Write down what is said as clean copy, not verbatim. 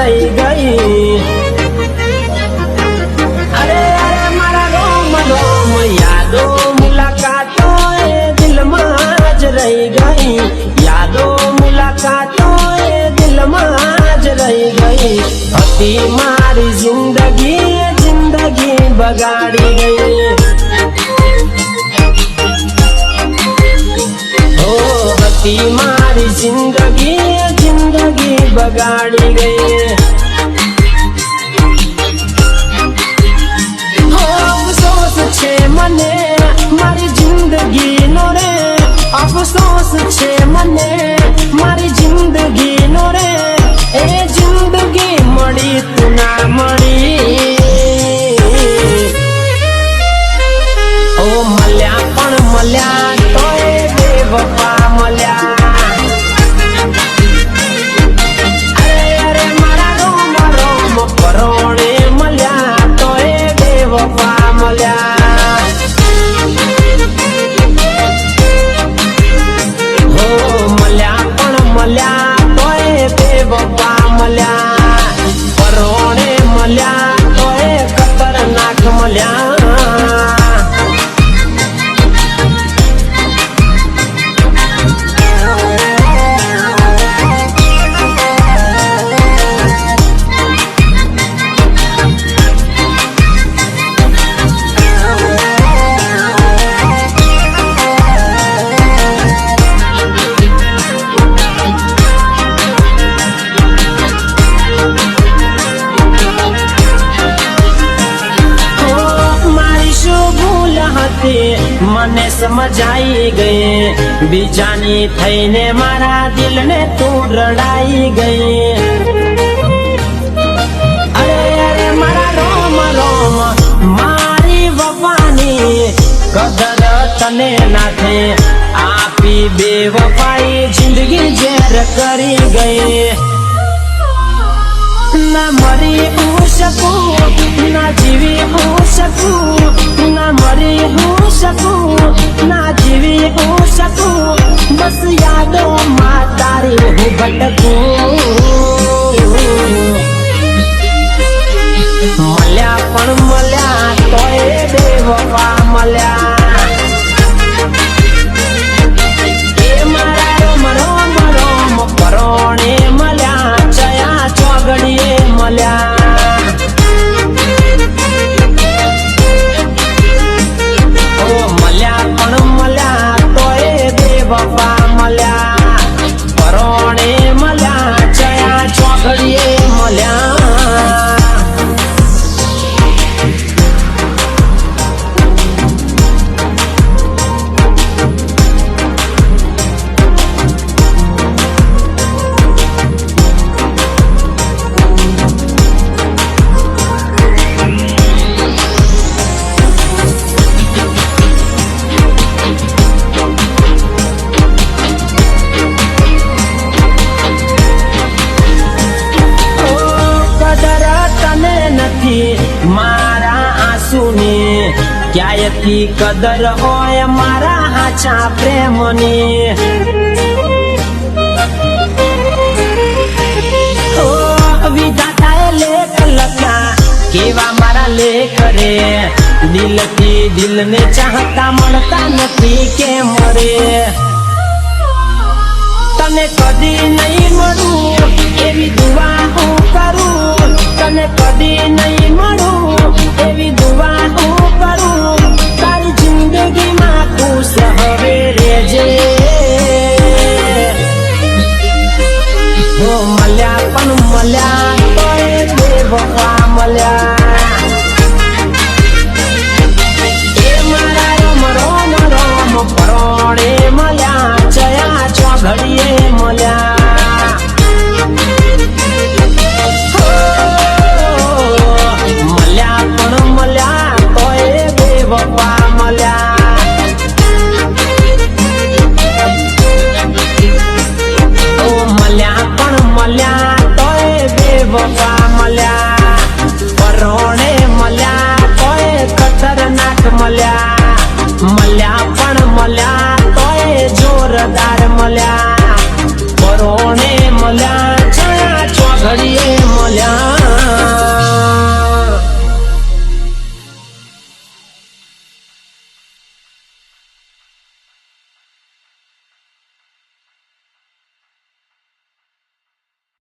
रही गई। अरे अरे मारा रोम रोम यादो मुलाकातो दिल में ज रही गई। यादो मुलाकातो दिल में ज रही गई। हती मारी जिंदगी जिंदगी बगाड़ी गई। ओ हती मारी जिंदगी जिंदगी बगाड़ी गई। अफसोस छे मने मारी जिंदगी नो रे। अफसोस छे मने मारी जिंदगी नो रे। ए जिंदगी मળી તું ના મળી। ओ मल्या पण मल्या तोय बेवफा मल्या। अरे अरे मारा रोम रोम परोणे मल्या तोय बेवफा मल्या। हो मल्या पण मल्या तोय बेवफा मल्या। परोणे मल्या तोय खतरनाक मल्या। મને સમજાઈ ગઈ બીજાની થઈને મારા દિલને તું રડાઈ ગઈ। અરે અરે મારા રોમ રોમ મારી વફાની કદર તને નાથે આપી બેવફાઈ જિંદગી ઝેર કરી ગઈ। ના મરી હું શકું ના જીવી હું શકું। ના મરી હું શકું ના જીવી હું શકું। બસ યાદો માં તારી હું ભટકું। મળ્યા પણ મળ્યા તોય બેવફા મળ્યા। એ મારા રોમ રોમ રોમ પરોણે મળ્યા ચયા ચોગડીએ મળ્યા। વફા મળ્યા પરોણે મળ્યા ચયા ચોકડીએ મળ્યા। મારા આંસુની ક્યાંયથી કદર હોય મારા હાચા પ્રેમની। ઓ વિધાતાએ લેખ લખ્યા કેવા મારા લેખ રે। દિલથી દિલને ચાહતા મળતા નથી કેમ રે। તને કદી નહીં મળું એવી દુઆ હું કરું। તને કદી નહીં મળું